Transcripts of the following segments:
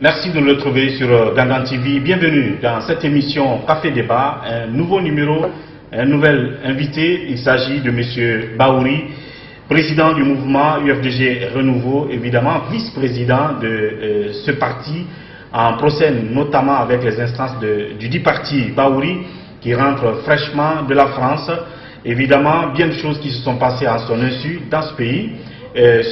Merci de nous retrouver sur Gangan TV. Bienvenue dans cette émission Café Débat, un nouveau numéro, un nouvel invité. Il s'agit de M. Bahouri, président du mouvement UFDG Renouveau, évidemment vice-président de ce parti, en procès notamment avec les instances du dit parti Bahouri, qui rentre fraîchement de la France. Évidemment, bien de choses qui se sont passées en son insu dans ce pays.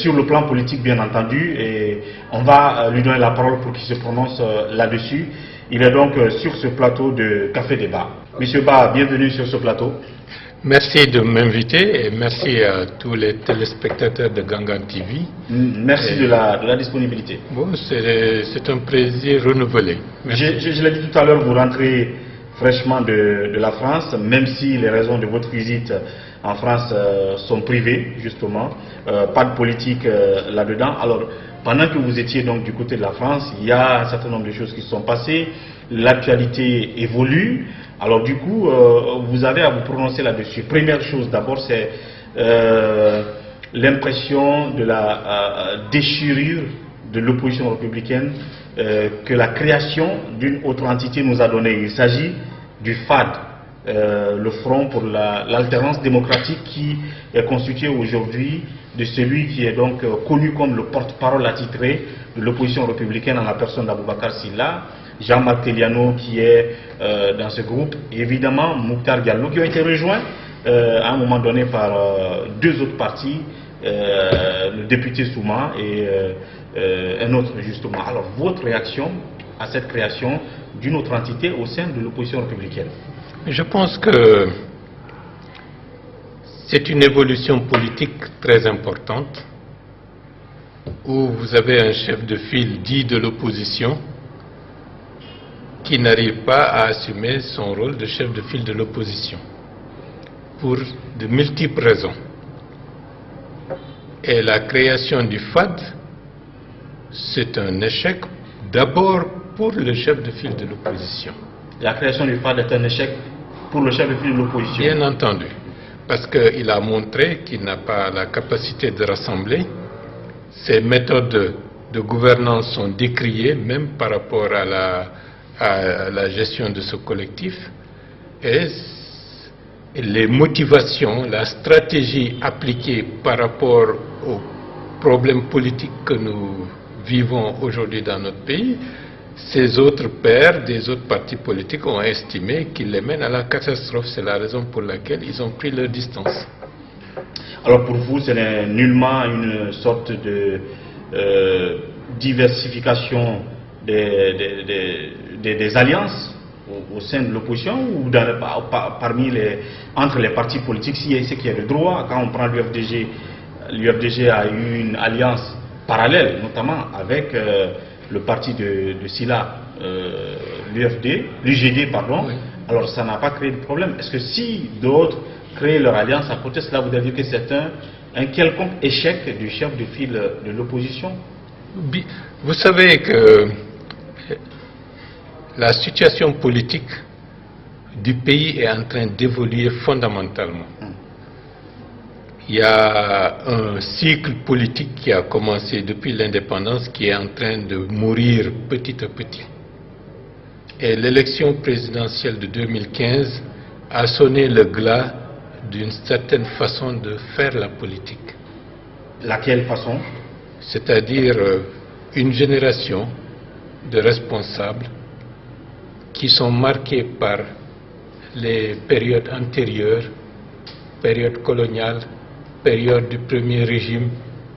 Sur le plan politique bien entendu, et on va lui donner la parole pour qu'il se prononce là-dessus. Il est donc sur ce plateau de Café Débat. Monsieur Ba, bienvenue sur ce plateau. Merci de m'inviter et merci à tous les téléspectateurs de Gangan TV. Merci de la disponibilité. Bon, c'est un plaisir renouvelé. Je l'ai dit tout à l'heure, vous rentrez fraîchement de la France, même si les raisons de votre visite en France sont privées, justement. Pas de politique là-dedans. Alors, pendant que vous étiez donc du côté de la France, il y a un certain nombre de choses qui se sont passées. L'actualité évolue. Alors du coup, vous avez à vous prononcer là-dessus. Première chose, d'abord, c'est l'impression de la déchirure de l'opposition républicaine que la création d'une autre entité nous a donné. Il s'agit du FAD, le Front pour l'alternance démocratique, qui est constitué aujourd'hui de celui qui est donc connu comme le porte-parole attitré de l'opposition républicaine en la personne d'Aboubacar Sylla, Jean-Marc Teliano qui est dans ce groupe, et évidemment Mouktar Diallo, qui ont été rejoints à un moment donné par deux autres partis, le député Souma et un autre justement. Alors votre réaction à cette création d'une autre entité au sein de l'opposition républicaine? Je pense que c'est une évolution politique très importante où vous avez un chef de file dit de l'opposition qui n'arrive pas à assumer son rôle de chef de file de l'opposition pour de multiples raisons. Et la création du FAD, c'est un échec d'abord pour le chef de file de l'opposition. La création du FAD est un échec pour le chef de file de l'opposition? Bien entendu, parce qu'il a montré qu'il n'a pas la capacité de rassembler. Ses méthodes de gouvernance sont décriées, même par rapport à la gestion de ce collectif. Et les motivations, la stratégie appliquée par rapport aux problèmes politiques que nous vivons aujourd'hui dans notre pays, ces autres pairs des autres partis politiques ont estimé qu'ils les mènent à la catastrophe. C'est la raison pour laquelle ils ont pris leur distance. Alors pour vous, ce n'est nullement une sorte de diversification des alliances au sein de l'opposition ou entre les partis politiques, si c'est qu'il y a le droit. Quand on prend l'UFDG, l'UFDG a eu une alliance parallèle, notamment avec le parti de Sylla, l'UGD, pardon. Oui. Alors ça n'a pas créé de problème. Est-ce que si d'autres créent leur alliance à côté, cela voudrait dire que c'est un quelconque échec du chef de file de l'opposition? Vous savez que la situation politique du pays est en train d'évoluer fondamentalement. Il y a un cycle politique qui a commencé depuis l'indépendance qui est en train de mourir petit à petit. Et l'élection présidentielle de 2015 a sonné le glas d'une certaine façon de faire la politique. Laquelle façon? C'est-à-dire une génération de responsables qui sont marqués par les périodes antérieures, période coloniale, période du premier régime,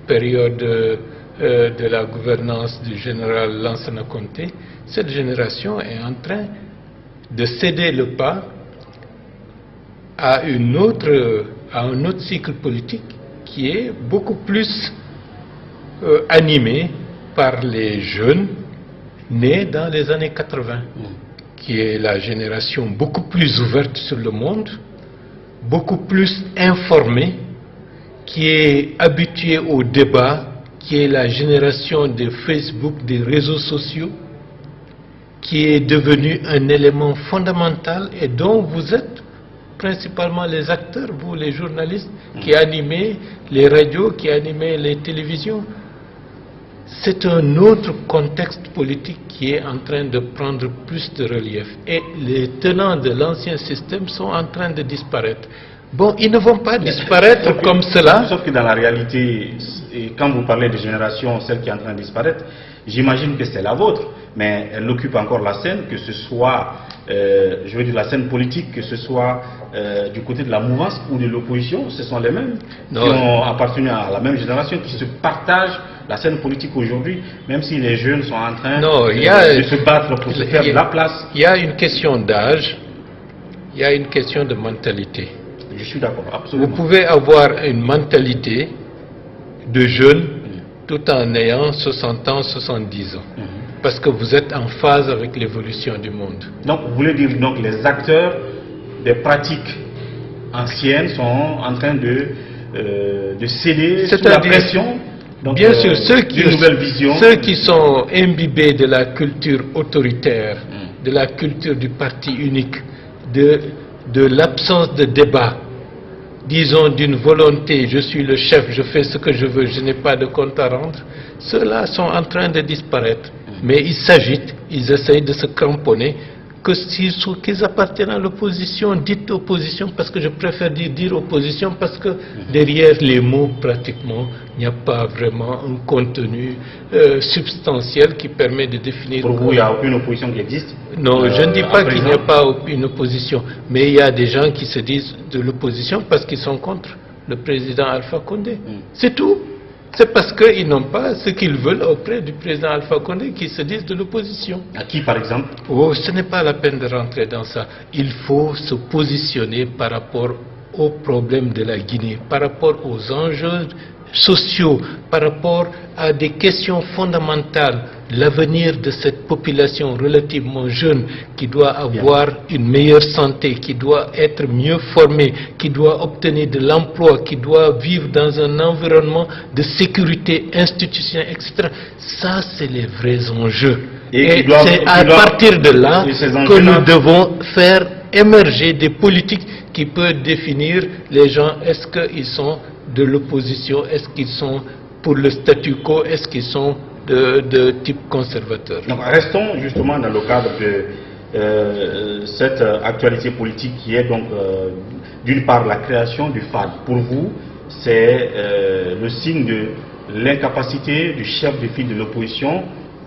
période de la gouvernance du général Lansana Conté. Cette génération est en train de céder le pas à un autre cycle politique qui est beaucoup plus animé par les jeunes nés dans les années 80, qui est la génération beaucoup plus ouverte sur le monde, beaucoup plus informée, qui est habituée au débat, qui est la génération de Facebook, des réseaux sociaux, qui est devenue un élément fondamental et dont vous êtes principalement les acteurs, vous les journalistes, qui animez les radios, qui animez les télévisions. c'est un autre contexte politique qui est en train de prendre plus de relief. Et les tenants de l'ancien système sont en train de disparaître. Bon, ils ne vont pas disparaître comme cela. Sauf que dans la réalité, quand vous parlez de génération, celle qui est en train de disparaître, j'imagine que c'est la vôtre, mais elle occupe encore la scène, que ce soit, je veux dire la scène politique, que ce soit du côté de la mouvance ou de l'opposition, ce sont les mêmes qui ont appartenu à la même génération, qui se partagent la scène politique aujourd'hui, même si les jeunes sont en train de se battre pour se faire de la place. Il y a une question d'âge, il y a une question de mentalité. Je suis d'accord, absolument. Vous pouvez avoir une mentalité de jeune tout en ayant 60 ans, 70 ans. Parce que vous êtes en phase avec l'évolution du monde. Donc, vous voulez dire donc les acteurs des pratiques anciennes sont en train de céder sous la pression. Donc, bien sûr, ceux qui sont imbibés de la culture autoritaire, de la culture du parti unique, de l'absence de débat, disons d'une volonté, je suis le chef, je fais ce que je veux, je n'ai pas de compte à rendre, ceux-là sont en train de disparaître. Mais ils s'agitent, ils essayent de se cramponner, qu'ils appartiennent à l'opposition, dites opposition, parce que je préfère dire opposition, parce que derrière les mots, pratiquement, il n'y a pas vraiment un contenu substantiel qui permet de définir... Pour vous, il n'y a aucune opposition qui existe? Non, je ne dis pas qu'il n'y a pas une opposition, mais il y a des gens qui se disent de l'opposition parce qu'ils sont contre le président Alpha Condé. C'est tout. C'est parce qu'ils n'ont pas ce qu'ils veulent auprès du président Alpha Condé qu'ils se disent de l'opposition. À qui, par exemple? Oh, ce n'est pas la peine de rentrer dans ça. Il faut se positionner par rapport aux problèmes de la Guinée, par rapport aux enjeux sociaux, par rapport à des questions fondamentales. L'avenir de cette population relativement jeune qui doit avoir une meilleure santé, qui doit être mieux formée, qui doit obtenir de l'emploi, qui doit vivre dans un environnement de sécurité institutionnelle, etc. Ça, c'est les vrais enjeux. Et c'est à partir de là que nous devons faire émerger des politiques qui peuvent définir les gens. Est-ce qu'ils sont de l'opposition? Est-ce qu'ils sont pour le statu quo? Est-ce qu'ils sont de type conservateur? Donc, restons justement dans le cadre de cette actualité politique qui est donc d'une part la création du FAD. Pour vous, c'est le signe de l'incapacité du chef de file de l'opposition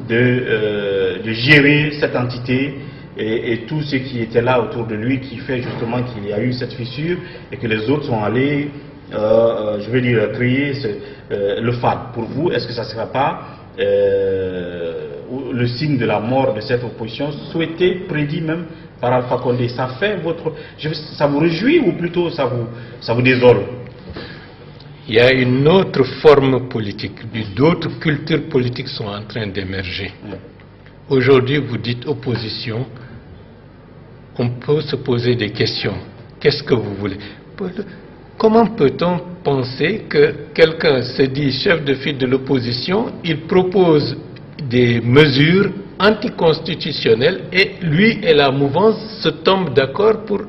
de gérer cette entité et tout ce qui était là autour de lui qui fait justement qu'il y a eu cette fissure et que les autres sont allés, je veux dire, créer le FAD. Pour vous, est-ce que ça ne sera pas le signe de la mort de cette opposition souhaitée, prédit même par Alpha Condé? Ça fait ça vous réjouit ou plutôt ça vous désole? Il y a une autre forme politique, d'autres cultures politiques sont en train d'émerger. Aujourd'hui, vous dites opposition, on peut se poser des questions. Qu'est-ce que vous voulez? Comment peut-on penser que quelqu'un se dit chef de file de l'opposition, il propose des mesures anticonstitutionnelles et lui et la mouvance se tombent d'accord pour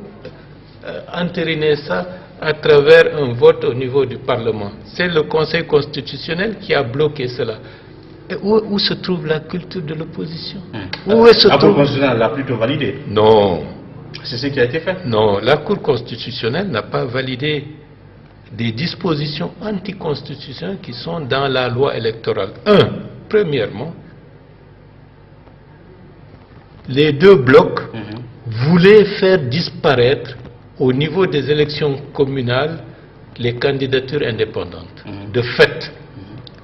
entériner ça à travers un vote au niveau du Parlement? C'est le Conseil constitutionnel qui a bloqué cela. Et où se trouve la culture de l'opposition? La Cour constitutionnelle l'a plutôt validé? Non. C'est ce qui a été fait? Non, la Cour constitutionnelle n'a pas validé des dispositions anticonstitutionnelles qui sont dans la loi électorale. Premièrement, les deux blocs voulaient faire disparaître au niveau des élections communales les candidatures indépendantes. De fait,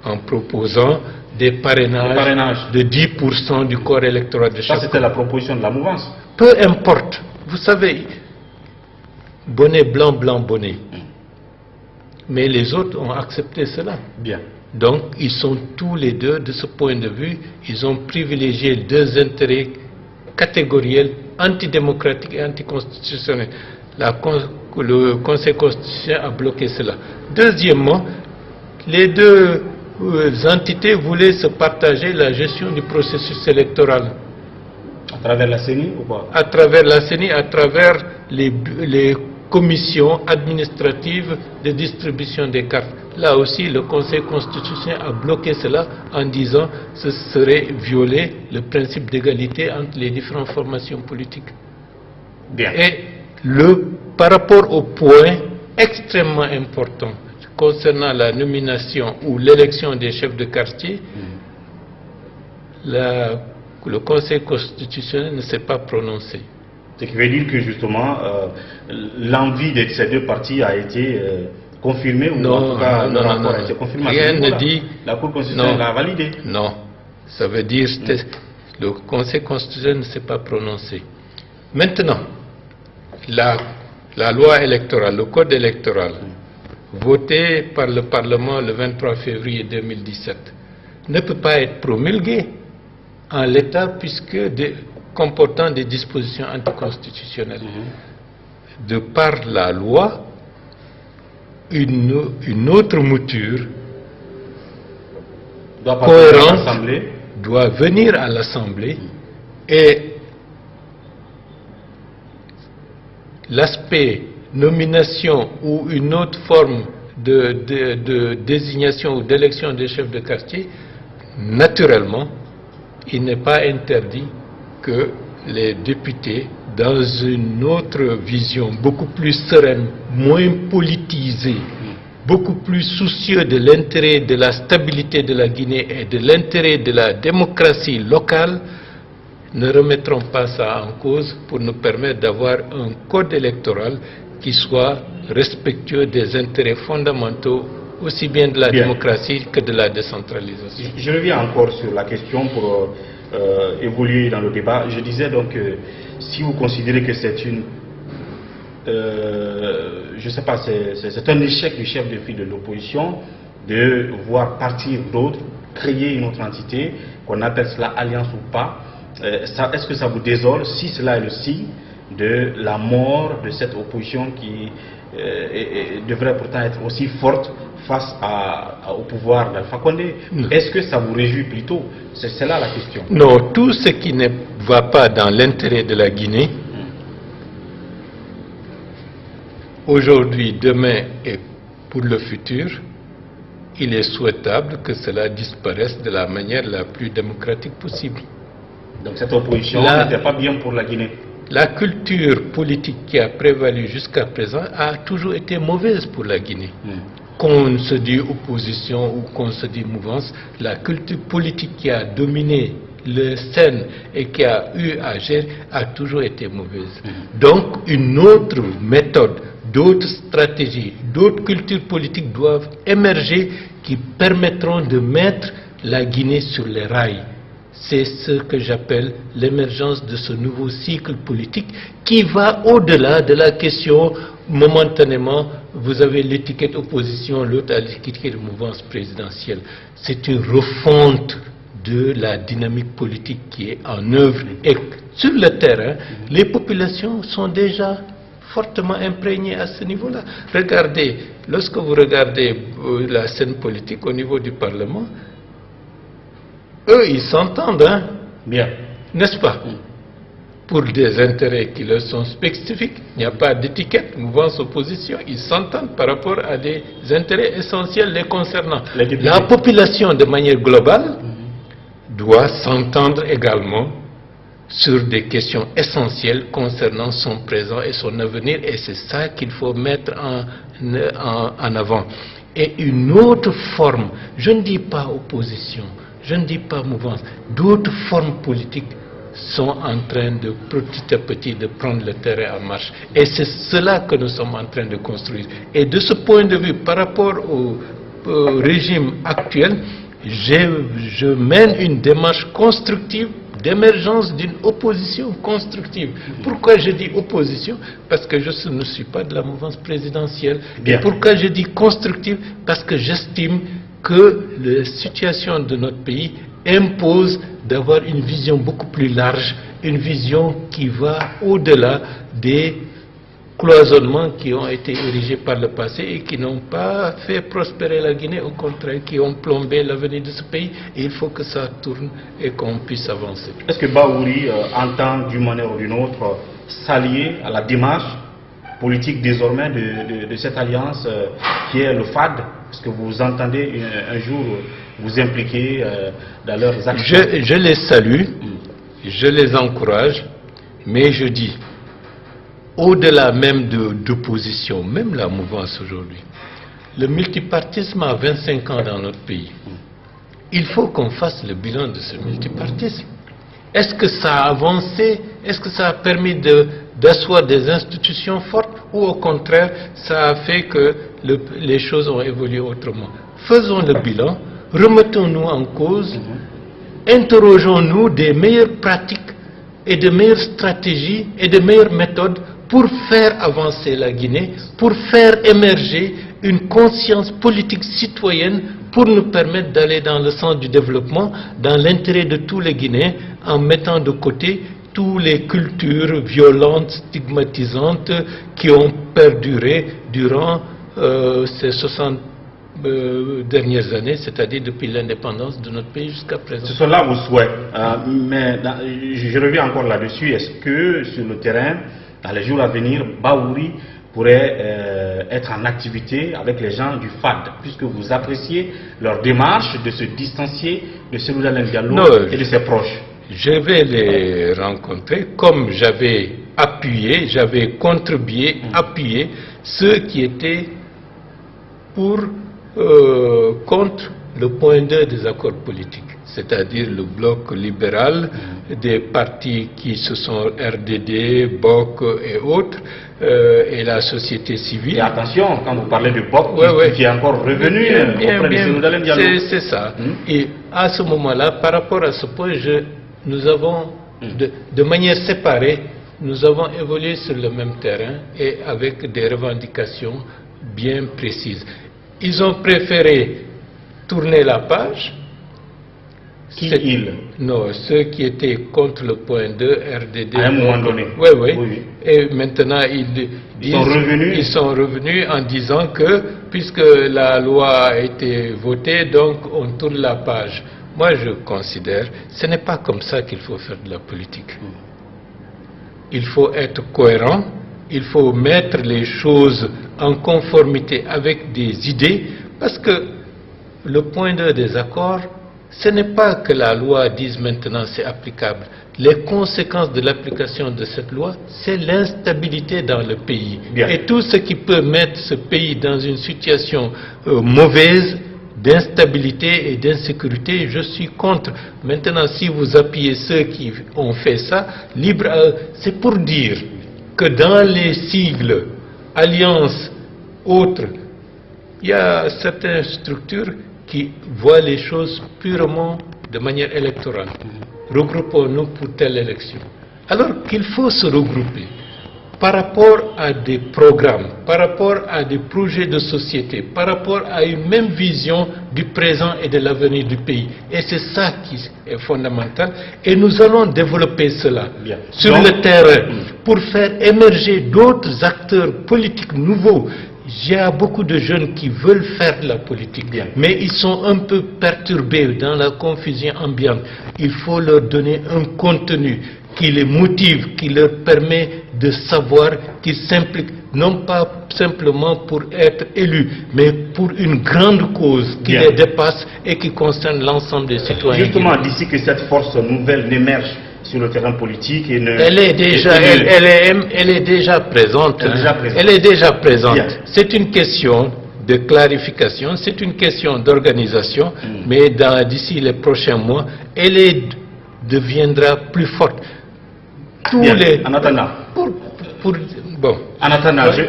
en proposant des parrainages de 10% du corps électoral de chaque commune. Ça, c'était la proposition de la mouvance. Peu importe. Vous savez, bonnet blanc, blanc, bonnet. Mais les autres ont accepté cela. Bien. Donc, ils sont tous les deux, de ce point de vue, ils ont privilégié deux intérêts catégoriels, antidémocratiques et anticonstitutionnels. Le Conseil constitutionnel a bloqué cela. Deuxièmement, les deux entités voulaient se partager la gestion du processus électoral. À travers la CENI ou quoi? À travers la CENI, à travers les commission administrative de distribution des cartes. Là aussi, le Conseil constitutionnel a bloqué cela en disant que ce serait violer le principe d'égalité entre les différentes formations politiques. Bien. Et par rapport au point extrêmement important concernant la nomination ou l'élection des chefs de quartier, le Conseil constitutionnel ne s'est pas prononcé. Ce qui veut dire que justement, l'envie de ces deux partis a été confirmée, ou en tout cas le rapport a été confirmé. Rien ne dit. La Cour constitutionnelle l'a validé. Non, ça veut dire que le Conseil constitutionnel ne s'est pas prononcé. Maintenant, la loi électorale, le code électoral, voté par le Parlement le 23 février 2017, ne peut pas être promulgué en l'état puisque comportant des dispositions anticonstitutionnelles. De par la loi, une autre mouture cohérente doit venir à l'Assemblée et l'aspect nomination ou une autre forme de désignation ou d'élection des chefs de quartier, naturellement, il n'est pas interdit que les députés, dans une autre vision beaucoup plus sereine, moins politisée, beaucoup plus soucieux de l'intérêt de la stabilité de la Guinée et de l'intérêt de la démocratie locale, ne remettront pas ça en cause pour nous permettre d'avoir un code électoral qui soit respectueux des intérêts fondamentaux aussi bien de la démocratie que de la décentralisation. Je reviens encore sur la question pour évoluer dans le débat. Je disais donc que si vous considérez que c'est une... je ne sais pas, c'est un échec du chef de file de l'opposition de voir partir d'autres, créer une autre entité, qu'on appelle cela alliance ou pas, est-ce que ça vous désole si cela est le signe de la mort de cette opposition qui devrait pourtant être aussi forte face au pouvoir d'Alpha Condé? Est-ce que ça vous réjouit plutôt? C'est là la question. Non, tout ce qui ne va pas dans l'intérêt de la Guinée, aujourd'hui, demain et pour le futur, il est souhaitable que cela disparaisse de la manière la plus démocratique possible. Donc cette opposition n'était pas bien pour la Guinée. La culture politique qui a prévalu jusqu'à présent a toujours été mauvaise pour la Guinée. Qu'on se dit opposition ou qu'on se dit mouvance, la culture politique qui a dominé le scène et qui a eu à gérer a toujours été mauvaise. Donc une autre méthode, d'autres stratégies, d'autres cultures politiques doivent émerger qui permettront de mettre la Guinée sur les rails. C'est ce que j'appelle l'émergence de ce nouveau cycle politique qui va au-delà de la question momentanément, vous avez l'étiquette opposition, l'autre a l'étiquette mouvance présidentielle. C'est une refonte de la dynamique politique qui est en œuvre et sur le terrain, les populations sont déjà fortement imprégnées à ce niveau-là. Regardez, lorsque vous regardez la scène politique au niveau du Parlement, eux, ils s'entendent, hein? Bien. N'est-ce pas? Pour des intérêts qui leur sont spécifiques, il n'y a pas d'étiquette, mouvance, opposition, ils s'entendent par rapport à des intérêts essentiels les concernant. La population, de manière globale, doit s'entendre également sur des questions essentielles concernant son présent et son avenir, et c'est ça qu'il faut mettre en avant. Et une autre forme, je ne dis pas opposition, je ne dis pas mouvance, d'autres formes politiques sont en train de petit à petit de prendre le terrain en marche. Et c'est cela que nous sommes en train de construire. Et de ce point de vue, par rapport au régime actuel, je mène une démarche constructive d'émergence d'une opposition constructive. Pourquoi je dis opposition? Parce que je ne suis pas de la mouvance présidentielle. Et pourquoi je dis constructive? Parce que j'estime que la situation de notre pays impose d'avoir une vision beaucoup plus large, une vision qui va au-delà des cloisonnements qui ont été érigés par le passé et qui n'ont pas fait prospérer la Guinée, au contraire, qui ont plombé l'avenir de ce pays. Et il faut que ça tourne et qu'on puisse avancer. Est-ce que Bahouri entend d'une manière ou d'une autre s'allier à la démarche politique désormais de cette alliance qui est le FAD? Est-ce que vous entendez un jour vous impliquer dans leurs actions? Je les salue, je les encourage, mais je dis, au-delà même d'opposition, même la mouvance aujourd'hui, le multipartisme a 25 ans dans notre pays. Il faut qu'on fasse le bilan de ce multipartisme. Est-ce que ça a avancé? Est-ce que ça a permis d'asseoir des institutions fortes? Ou au contraire, ça a fait que les choses ont évolué autrement? Faisons le bilan, remettons-nous en cause, interrogeons-nous des meilleures pratiques et de meilleures stratégies et de meilleures méthodes pour faire avancer la Guinée, pour faire émerger une conscience politique citoyenne pour nous permettre d'aller dans le sens du développement, dans l'intérêt de tous les Guinéens, en mettant de côté toutes les cultures violentes, stigmatisantes qui ont perduré durant ces 60 dernières années, c'est-à-dire depuis l'indépendance de notre pays jusqu'à présent. Ce sont là vos souhaits, mais je reviens encore là-dessus. Est-ce que sur le terrain, dans les jours à venir, Bahouri pourrait être en activité avec les gens du FAD, puisque vous appréciez leur démarche de se distancier de Cellou Dalein Diallo et de ses proches? Je vais les rencontrer comme j'avais appuyé, j'avais contribué, appuyé ceux qui étaient contre le point 2 des accords politiques, c'est-à-dire le bloc libéral, des partis qui se sont RDD, BOC et autres, et la société civile. Et attention, quand vous parlez de BOC, qui est encore revenu auprès de Cellou Dalein Diallo. C'est ça. Et à ce moment-là, par rapport à ce point, nous avons, de manière séparée, nous avons évolué sur le même terrain et avec des revendications bien précises. Ils ont préféré tourner la page. Non, ceux qui étaient contre le point 2, RDD. À un moment donné. Oui. Et maintenant, ils sont revenus en disant que, puisque la loi a été votée, donc on tourne la page. Moi, je considère, ce n'est pas comme ça qu'il faut faire de la politique. Il faut être cohérent, il faut mettre les choses en conformité avec des idées, parce que le point 2 des accords, ce n'est pas que la loi dise maintenant c'est applicable. Les conséquences de l'application de cette loi, c'est l'instabilité dans le pays. Bien. Et tout ce qui peut mettre ce pays dans une situation mauvaise, d'instabilité et d'insécurité, je suis contre. Maintenant, si vous appuyez ceux qui ont fait ça, libre à eux. C'est pour dire que dans les sigles, alliances, autres, il y a certaines structures qui voient les choses purement de manière électorale. Regroupons-nous pour telle élection. Alors qu'il faut se regrouper par rapport à des programmes, par rapport à des projets de société, par rapport à une même vision du présent et de l'avenir du pays. Et c'est ça qui est fondamental. Et nous allons développer cela sur le terrain pour faire émerger d'autres acteurs politiques nouveaux. Il y a beaucoup de jeunes qui veulent faire de la politique, mais ils sont un peu perturbés dans la confusion ambiante. Il faut leur donner un contenu qui les motive, qui leur permet de savoir qu'ils s'impliquent, non pas simplement pour être élus, mais pour une grande cause qui les dépasse et qui concerne l'ensemble des citoyens. Justement, d'ici que cette force nouvelle n'émerge sur le terrain politique et elle est déjà présente. Elle est déjà présente. C'est une question de clarification, c'est une question d'organisation, mais d'ici les prochains mois, elle deviendra plus forte. En attendant.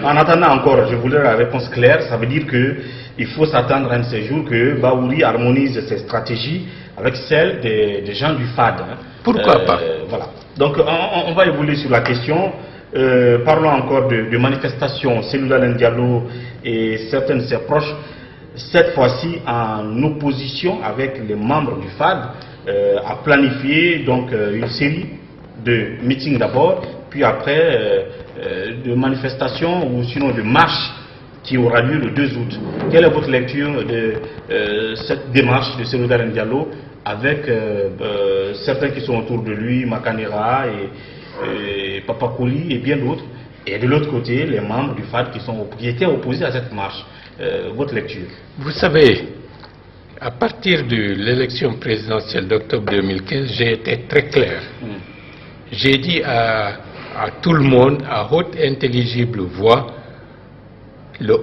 En attendant encore, je voulais la réponse claire. Ça veut dire qu'il faut s'attendre un de ces jours que Bahouri harmonise ses stratégies avec celles des gens du FAD. Pourquoi pas? Voilà. Donc on va évoluer sur la question. Parlons encore de manifestations. Cellou Dalein Diallo et certains de ses proches, cette fois-ci en opposition avec les membres du FAD, a planifié donc une série de meetings d'abord, puis après de manifestations ou sinon de marches qui aura lieu le 2 août. Quelle est votre lecture de cette démarche de Cellou Dalein Diallo avec certains qui sont autour de lui, Makanera et Papa Koli et bien d'autres, Et de l'autre côté, les membres du FAD qui étaient opposés à cette marche. Votre lecture? Vous savez, à partir de l'élection présidentielle d'octobre 2015, j'ai été très clair. J'ai dit à tout le monde, à haute intelligible voix, le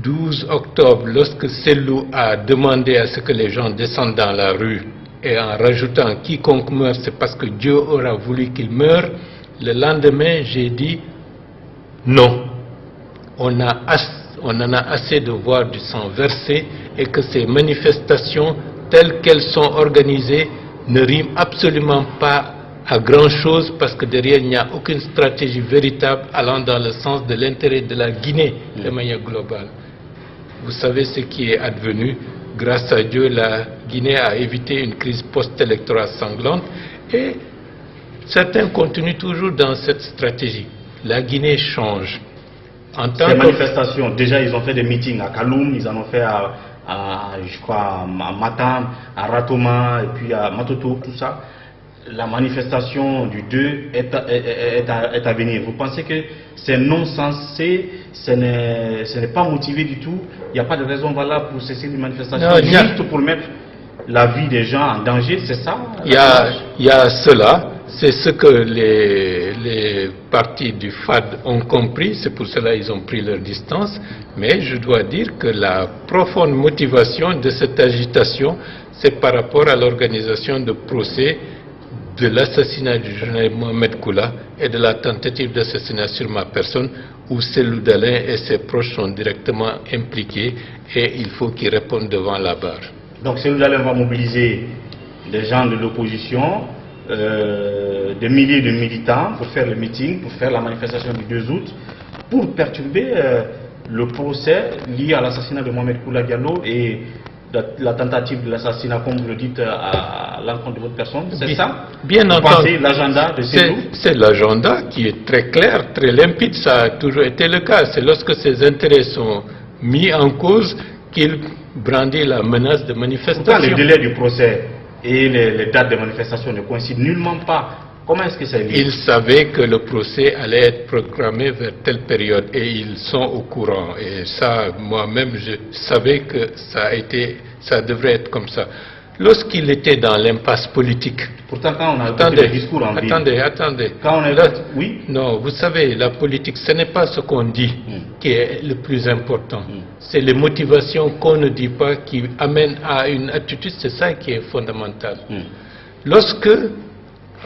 12 octobre, lorsque Sellou a demandé à ce que les gens descendent dans la rue, et en rajoutant quiconque meurt, c'est parce que Dieu aura voulu qu'il meure, le lendemain, j'ai dit non. On en a assez de voir du sang versé et que ces manifestations, telles qu'elles sont organisées, ne riment absolument pas à grand-chose parce que derrière, il n'y a aucune stratégie véritable allant dans le sens de l'intérêt de la Guinée de manière globale. Vous savez ce qui est advenu. Grâce à Dieu, la Guinée a évité une crise post-électorale sanglante et certains continuent toujours dans cette stratégie. La Guinée change. Ces manifestations, déjà ils ont fait des meetings à Kaloum, ils en ont fait je crois, à Matam, à Ratoma et puis à Matoto, tout ça. La manifestation du 2 est à venir. Vous pensez que c'est non sensé, ce n'est pas motivé du tout, il n'y a pas de raison valable pour cesser une manifestation, juste pour mettre la vie des gens en danger, c'est ça? Il y a cela, c'est ce que les partis du FAD ont compris, c'est pour cela qu'ils ont pris leur distance, mais je dois dire que la profonde motivation de cette agitation, c'est par rapport à l'organisation de procès de l'assassinat du journaliste Mohamed Koula et de la tentative d'assassinat sur ma personne où Sellou Dalein et ses proches sont directement impliqués et il faut qu'ils répondent devant la barre. Donc Sellou Dalein va mobiliser des gens de l'opposition, des milliers de militants pour faire le meeting, pour faire la manifestation du 2 août, pour perturber le procès lié à l'assassinat de Mohamed Koula Diallo et la tentative de l'assassinat, comme vous le dites, à l'encontre de votre personne. C'est ça? Bien entendu. Vous pensez l'agenda de Sellou? C'est l'agenda qui est très clair, très limpide. Ça a toujours été le cas. C'est lorsque ses intérêts sont mis en cause qu'il brandit la menace de manifestation. Pourtant, les délais du procès et les dates de manifestation ne coïncident nullement pas. Comment est-ce que c'est lié? Ils savaient que le procès allait être programmé vers telle période et ils sont au courant. Et ça, moi-même, je savais que ça devrait être comme ça. Lorsqu'il était dans l'impasse politique... Pourtant, quand on a écouté des discours en ville... Attendez. Quand on est oui? Non, vous savez, la politique, ce n'est pas ce qu'on dit qui est le plus important. C'est les motivations qu'on ne dit pas qui amènent à une attitude, c'est ça qui est fondamental. Lorsque...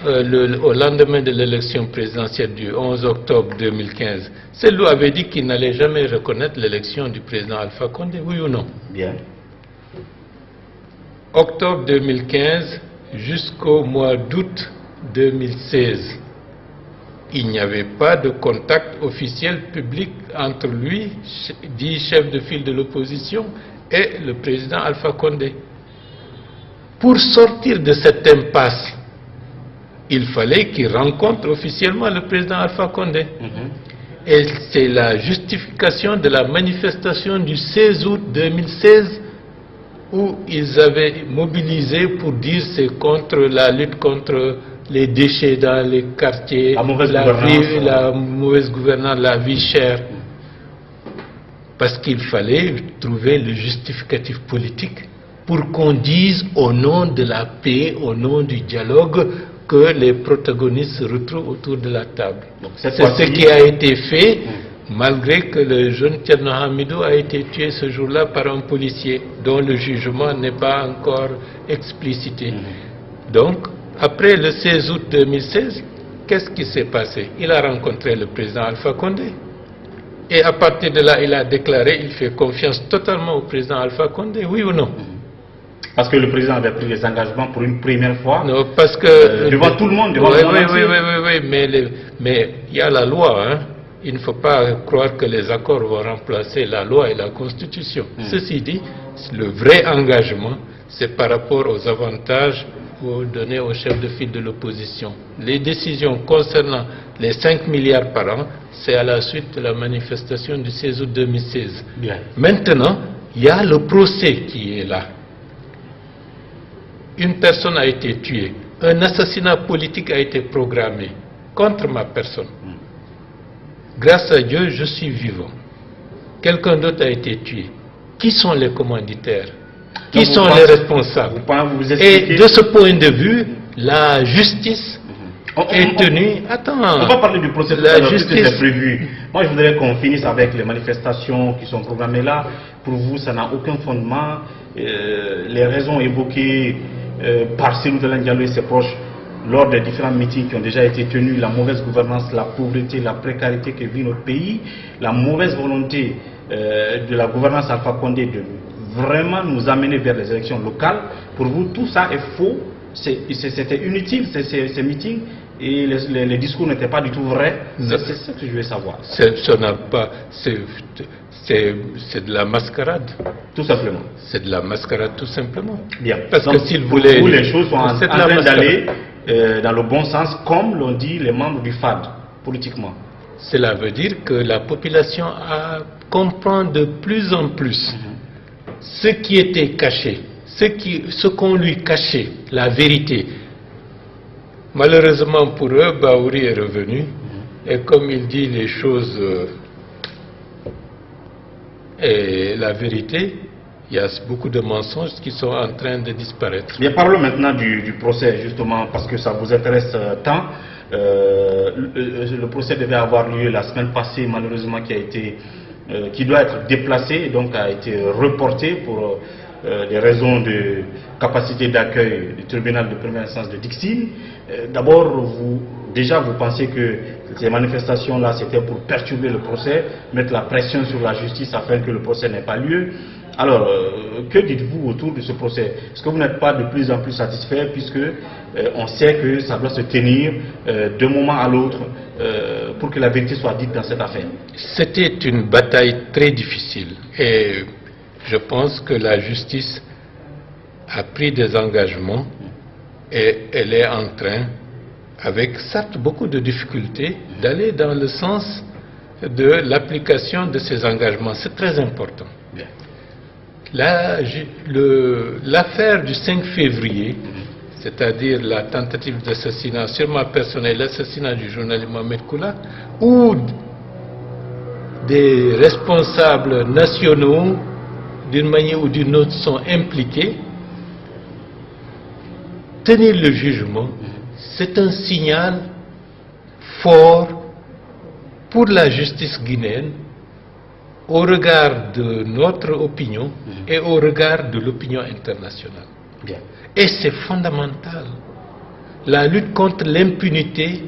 au lendemain de l'élection présidentielle du 11 octobre 2015, Sellou avait dit qu'il n'allait jamais reconnaître l'élection du président Alpha Condé, oui ou non? Bien. Octobre 2015 jusqu'au mois d'août 2016, il n'y avait pas de contact officiel public entre lui, dit chef de file de l'opposition, et le président Alpha Condé. Pour sortir de cette impasse, il fallait qu'il rencontre officiellement le président Alpha Condé. Et c'est la justification de la manifestation du 16 août 2016 où ils avaient mobilisé pour dire c'est contre la lutte contre les déchets dans les quartiers, la mauvaise gouvernance, la vie chère. Parce qu'il fallait trouver le justificatif politique pour qu'on dise au nom de la paix, au nom du dialogue, que les protagonistes se retrouvent autour de la table. C'est ce qui a été fait, malgré que le jeune Thierno Hamidou a été tué ce jour-là par un policier, dont le jugement n'est pas encore explicité. Donc, après le 16 août 2016, qu'est-ce qui s'est passé? Il a rencontré le président Alpha Condé. Et à partir de là, il a déclaré qu'il fait confiance totalement au président Alpha Condé, oui ou non? Parce que le président avait pris les engagements pour une première fois. Non, parce que... devant tout le monde, devant le monde entier. Oui, mais il y a la loi. Hein. Il ne faut pas croire que les accords vont remplacer la loi et la Constitution. Ceci dit, le vrai engagement, c'est par rapport aux avantages donnés aux chefs de file de l'opposition. Les décisions concernant les 5 milliards par an, c'est à la suite de la manifestation du 16 août 2016. Bien. Maintenant, il y a le procès qui est là. Une personne a été tuée. Un assassinat politique a été programmé contre ma personne. grâce à Dieu, je suis vivant. Quelqu'un d'autre a été tué. Qui sont les commanditaires? Qui sont les responsables? Et de ce point de vue, la justice est tenue... Attends, on va parler du procès la justice est prévu. Moi, je voudrais qu'on finisse avec les manifestations qui sont programmées là. Pour vous, ça n'a aucun fondement. Les raisons évoquées par Cellou Dalein Diallo et ses proches lors des différents meetings qui ont déjà été tenus, la mauvaise gouvernance, la pauvreté, la précarité que vit notre pays, la mauvaise volonté de la gouvernance Alpha Condé de vraiment nous amener vers les élections locales. Pour vous, tout ça est faux, c'était inutile ces meetings et les discours n'étaient pas du tout vrais. C'est ce que je veux savoir. C'est de la mascarade. Tout simplement. C'est de la mascarade, tout simplement. Bien. Parce que s'il voulait... les choses sont en train d'aller dans le bon sens, comme l'ont dit les membres du FAD, politiquement. Cela veut dire que la population comprend de plus en plus ce qui était caché, ce qu'on lui cachait, la vérité. Malheureusement pour eux, Baouri est revenu, et comme il dit les choses et la vérité, il y a beaucoup de mensonges qui sont en train de disparaître. Bien, parlons maintenant du procès, justement, parce que ça vous intéresse tant. Le procès devait avoir lieu la semaine passée, malheureusement, qui doit être déplacé, et donc a été reporté pour des raisons de capacité d'accueil du tribunal de première instance de Dixine. D'abord, vous pensez que ces manifestations-là, c'était pour perturber le procès, mettre la pression sur la justice afin que le procès n'ait pas lieu. Alors, que dites-vous autour de ce procès? Est-ce que vous n'êtes pas de plus en plus satisfait, puisque on sait que ça doit se tenir d'un moment à l'autre pour que la vérité soit dite dans cette affaire? C'était une bataille très difficile et je pense que la justice a pris des engagements et elle est en train, avec certes beaucoup de difficultés, d'aller dans le sens de l'application de ces engagements. C'est très important. Bien. L'affaire du 5 février, c'est-à-dire la tentative d'assassinat sur ma personne et l'assassinat du journaliste Mohamed Koula, où des responsables nationaux, d'une manière ou d'une autre, sont impliqués, tenir le jugement, c'est un signal fort pour la justice guinéenne au regard de notre opinion et au regard de l'opinion internationale. Bien. Et c'est fondamental. La lutte contre l'impunité,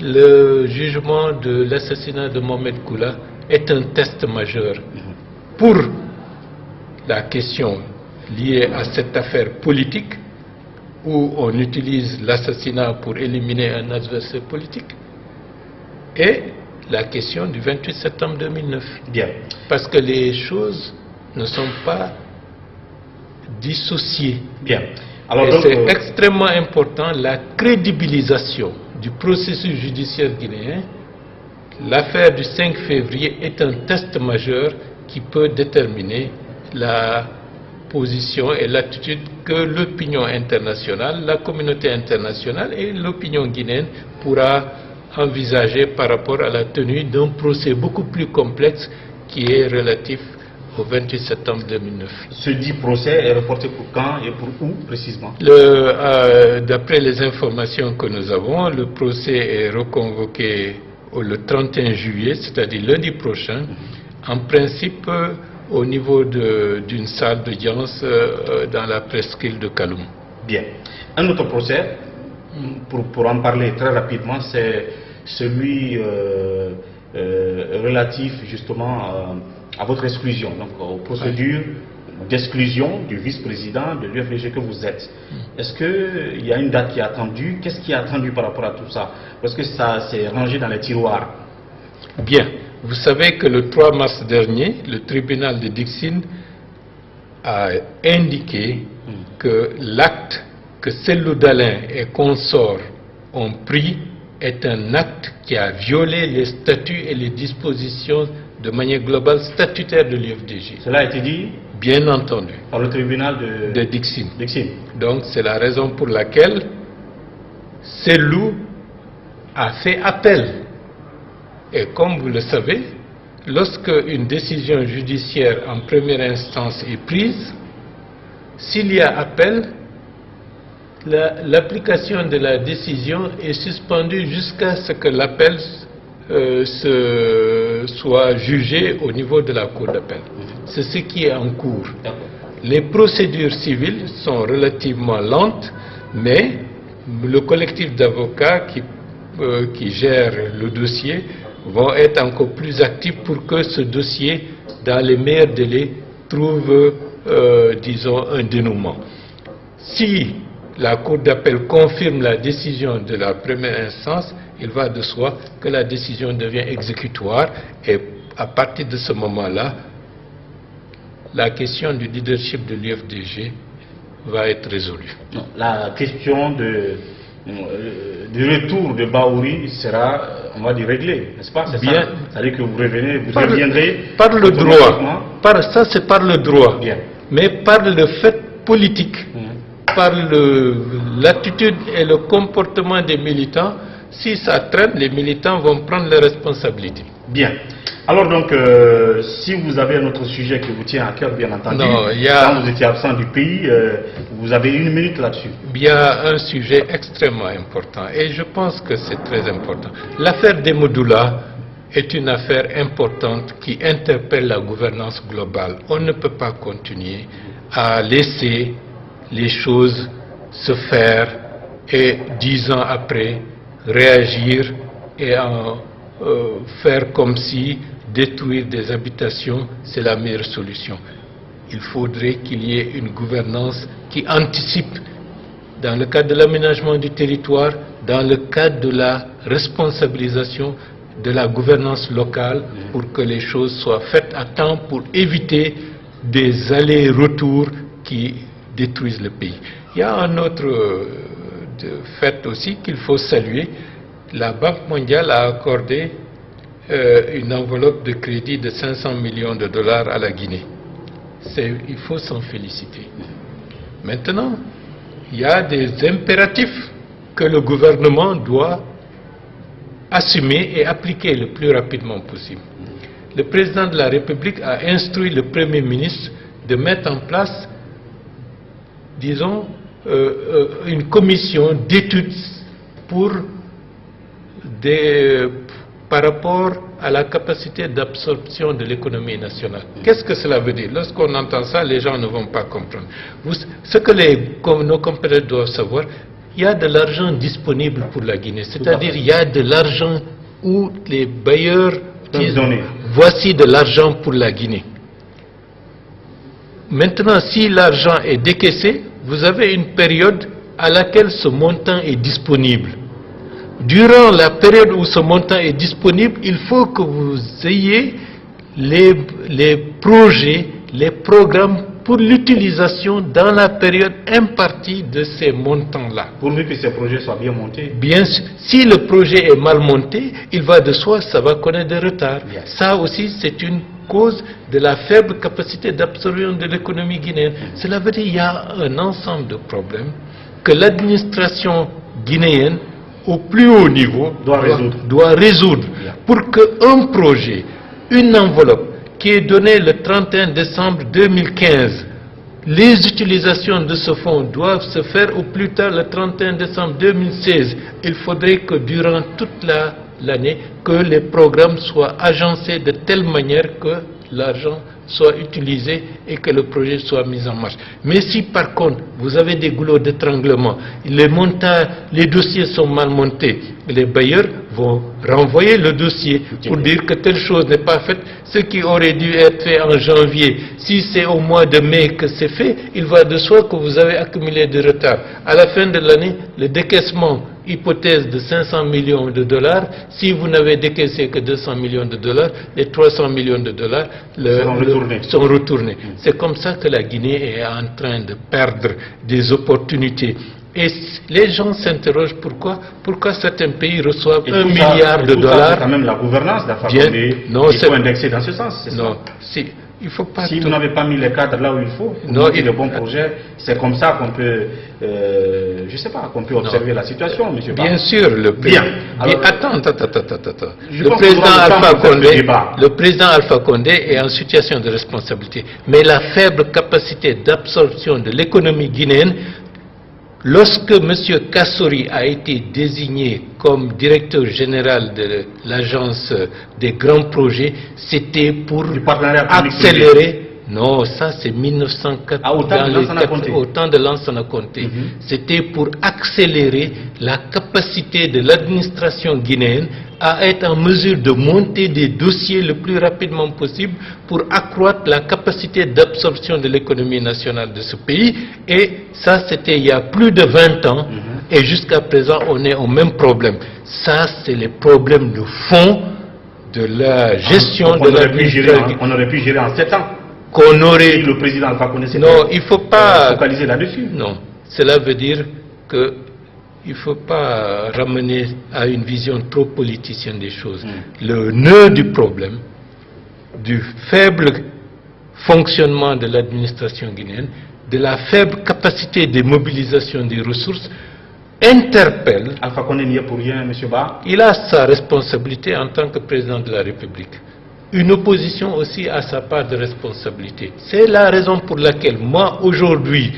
le jugement de l'assassinat de Mohamed Koula est un test majeur pour la question liée à cette affaire politique où on utilise l'assassinat pour éliminer un adversaire politique et la question du 28 septembre 2009. Bien. Parce que les choses ne sont pas dissociées. Bien. Alors c'est extrêmement important, la crédibilisation du processus judiciaire guinéen. L'affaire du 5 février est un test majeur qui peut déterminer la position et l'attitude que l'opinion internationale, la communauté internationale et l'opinion guinéenne pourra envisager par rapport à la tenue d'un procès beaucoup plus complexe qui est relatif au 28 septembre 2009. Ce dit procès est reporté pour quand et pour où précisément? D'après les informations que nous avons, le procès est reconvoqué le 31 juillet, c'est-à-dire lundi prochain, en principe au niveau d'une salle d'audience dans la presqu'île de Kaloum. Bien. Un autre procès, pour en parler très rapidement, c'est celui relatif justement à votre exclusion, donc aux procédures d'exclusion du vice-président de l'UFDG que vous êtes. Est-ce qu'il y a une date qui est attendue? Qu'est-ce qui est attendu par rapport à tout ça? Parce que ça s'est rangé dans les tiroirs. Bien. Vous savez que le 3 mars dernier, le tribunal de Dixine a indiqué que l'acte que Cellou Dalein et consorts ont pris est un acte qui a violé les statuts et les dispositions de manière globale statutaire de l'UFDG. Cela a été dit? Bien entendu. Par le tribunal de Dixine. Donc c'est la raison pour laquelle Cellou a fait appel Et comme vous le savez, lorsque une décision judiciaire en première instance est prise, s'il y a appel, l'application de la décision est suspendue jusqu'à ce que l'appel soit jugé au niveau de la cour d'appel. C'est ce qui est en cours. Les procédures civiles sont relativement lentes, mais le collectif d'avocats qui gère le dossier vont être encore plus actifs pour que ce dossier, dans les meilleurs délais, trouve, disons, un dénouement. Si la Cour d'appel confirme la décision de la première instance, il va de soi que la décision devient exécutoire et à partir de ce moment-là, la question du leadership de l'UFDG va être résolue. Non, la question du retour de Bahouri sera, on va dire, réglée, n'est-ce pas? C'est ça. C'est-à-dire que vous reviendrez par le droit. Ça, c'est par le droit. Bien. Mais par le fait politique, par l'attitude et le comportement des militants, si ça traîne, les militants vont prendre leurs responsabilités. Bien. Alors donc, si vous avez un autre sujet qui vous tient à cœur, bien entendu, quand vous étiez absent du pays, vous avez 1 minute là-dessus. Il y a un sujet extrêmement important et je pense que c'est très important. L'affaire des Modoula est une affaire importante qui interpelle la gouvernance globale. On ne peut pas continuer à laisser les choses se faire et 10 ans après réagir et faire comme si détruire des habitations, c'est la meilleure solution. Il faudrait qu'il y ait une gouvernance qui anticipe dans le cadre de l'aménagement du territoire, dans le cadre de la responsabilisation de la gouvernance locale pour que les choses soient faites à temps pour éviter des allers-retours qui détruisent le pays. Il y a un autre fait aussi qu'il faut saluer. La Banque mondiale a accordé une enveloppe de crédit de 500 millions de dollars à la Guinée. Il faut s'en féliciter. Maintenant, il y a des impératifs que le gouvernement doit assumer et appliquer le plus rapidement possible. Le président de la République a instruit le Premier ministre de mettre en place, disons, une commission d'études par rapport à la capacité d'absorption de l'économie nationale. Qu'est-ce que cela veut dire? Lorsqu'on entend ça, les gens ne vont pas comprendre. Ce que nos compatriotes doivent savoir, il y a de l'argent disponible pour la Guinée. C'est-à-dire il y a de l'argent où les bailleurs disent voici de l'argent pour la Guinée. Maintenant, si l'argent est décaissé, vous avez une période à laquelle ce montant est disponible. Durant la période où ce montant est disponible, il faut que vous ayez les projets, les programmes pour l'utilisation dans la période impartie de ces montants-là. Pourvu que ces projets soient bien montés. Bien sûr. Si le projet est mal monté, il va de soi, ça va connaître des retards. Bien. Ça aussi, c'est une cause de la faible capacité d'absorption de l'économie guinéenne. Cela veut dire qu'il y a un ensemble de problèmes que l'administration guinéenne au plus haut niveau doit résoudre pour qu'un projet, une enveloppe qui est donnée le 31 décembre 2015, les utilisations de ce fonds doivent se faire au plus tard le 31 décembre 2016. Il faudrait que durant toute l'année, que les programmes soient agencés de telle manière que l'argent soit utilisé et que le projet soit mis en marche. Mais si par contre vous avez des goulots d'étranglement, les dossiers sont mal montés, les bailleurs vont renvoyer le dossier pour dire que telle chose n'est pas faite, ce qui aurait dû être fait en janvier. Si c'est au mois de mai que c'est fait, il va de soi que vous avez accumulé de retard. À la fin de l'année, le décaissement hypothèse de 500 millions de dollars, si vous n'avez décaissé que 200 millions de dollars, les 300 millions de dollars sont retournés. C'est comme ça que la Guinée est en train de perdre des opportunités. Et les gens s'interrogent pourquoi certains pays reçoivent 1 milliard de dollars. C'est quand même la gouvernance d'affaires il faut indexer dans ce sens. Non, il faut pas... Si vous n'avez pas mis les cadres là où il faut, non, il y a de bons projets, c'est comme ça qu'on peut, je sais pas, qu'on peut observer la situation, monsieur Ba. Bien sûr, le président... Attends. Le président Alpha Condé est en situation de responsabilité. Mais la faible capacité d'absorption de l'économie guinéenne, lorsque M. Kassori a été désigné comme directeur général de l'agence des grands projets, c'était pour accélérer... Non, ça c'est 1904. Au temps de Lansana Conté. C'était pour accélérer la capacité de l'administration guinéenne à être en mesure de monter des dossiers le plus rapidement possible pour accroître la capacité d'absorption de l'économie nationale de ce pays. Et ça, c'était il y a plus de 20 ans. Et jusqu'à présent, on est au même problème. Ça, c'est les problèmes de fond de la gestion de l'administration. On aurait pu gérer en 7 ans. Qu'on aurait... Si le président Alpha Condé s'est focalisé là-dessus. Non, cela veut dire que il ne faut pas ramener à une vision trop politicienne des choses. Le nœud du problème, du faible fonctionnement de l'administration guinéenne, de la faible capacité de mobilisation des ressources, interpelle... Alpha Condé n'y est pour rien, M. Ba. Il a sa responsabilité en tant que président de la République. Une opposition aussi a sa part de responsabilité. C'est la raison pour laquelle moi, aujourd'hui,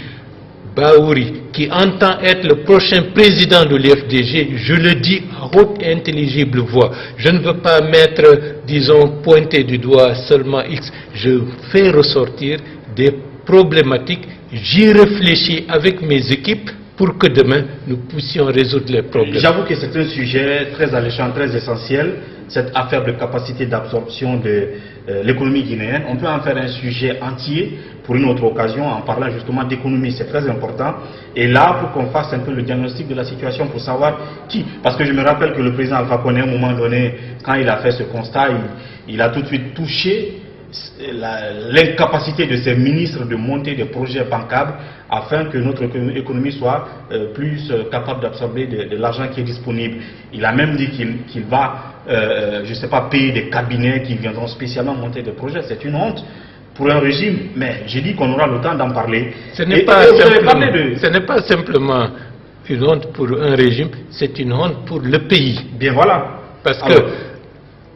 Baouri, qui entend être le prochain président de l'UFDG, je le dis à haute et intelligible voix. Je ne veux pas mettre, disons, pointer du doigt seulement X. Je fais ressortir des problématiques. J'y réfléchis avec mes équipes pour que demain, nous puissions résoudre les problèmes. J'avoue que c'est un sujet très alléchant, très essentiel, cette affaire de capacité d'absorption de l'économie guinéenne. On peut en faire un sujet entier pour une autre occasion, en parlant justement d'économie, c'est très important. Et là, pour qu'on fasse un peu le diagnostic de la situation, pour savoir qui. Parce que je me rappelle que le président Alpha Condé, à un moment donné, quand il a fait ce constat, il a tout de suite touché l'incapacité de ses ministres de monter des projets bancables afin que notre économie soit plus capable d'absorber de l'argent qui est disponible. Il a même dit qu'il va, je ne sais pas, payer des cabinets qui viendront spécialement monter des projets. C'est une honte pour un régime, mais j'ai dit qu'on aura le temps d'en parler. Ce n'est pas simplement une honte pour un régime, c'est une honte pour le pays. Bien voilà. Parce que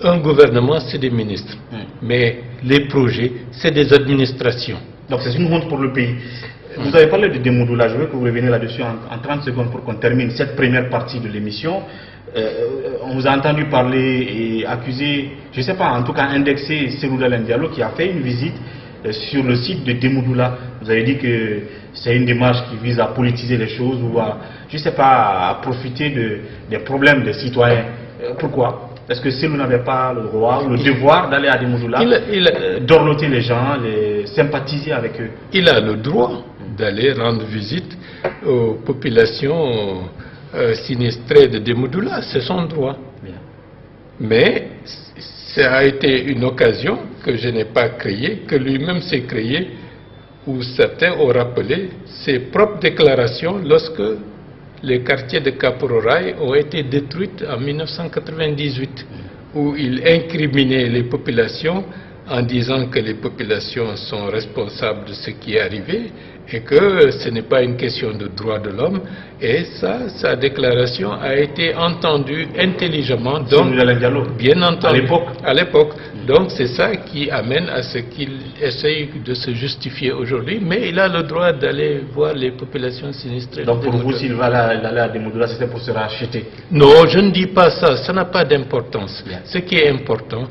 un gouvernement, c'est des ministres, mais les projets, c'est des administrations. Donc c'est une honte pour le pays. Vous avez parlé de démodulage, je veux que vous reveniez là-dessus en 30 secondes pour qu'on termine cette première partie de l'émission. On vous a entendu parler et accuser, je ne sais pas, en tout cas indexer Selouda Diallo qui a fait une visite sur le site de Demoudula. Vous avez dit que c'est une démarche qui vise à politiser les choses ou à, je ne sais pas, à profiter des problèmes des citoyens. Pourquoi ? Est-ce que Selou n'avait pas le droit ou le devoir d'aller à Demoudula, d'orloter les gens, de sympathiser avec eux? Il a le droit d'aller rendre visite aux populations sinistrées de Demoudula, c'est son droit. Bien. Mais ça a été une occasion que je n'ai pas créée, que lui-même s'est créée, où certains ont rappelé ses propres déclarations lorsque les quartiers de Kapororaï ont été détruits en 1998, où il incriminait les populations en disant que les populations sont responsables de ce qui est arrivé et que ce n'est pas une question de droit de l'homme. Et ça, sa déclaration a été entendue intelligemment, donc, bien entendu, à l'époque. Donc c'est ça qui amène à ce qu'il essaye de se justifier aujourd'hui, mais il a le droit d'aller voir les populations sinistrées. Donc pour vous, s'il va aller à Demoudula, c'était pour se racheter? Non, je ne dis pas ça, ça n'a pas d'importance. Ce qui est important,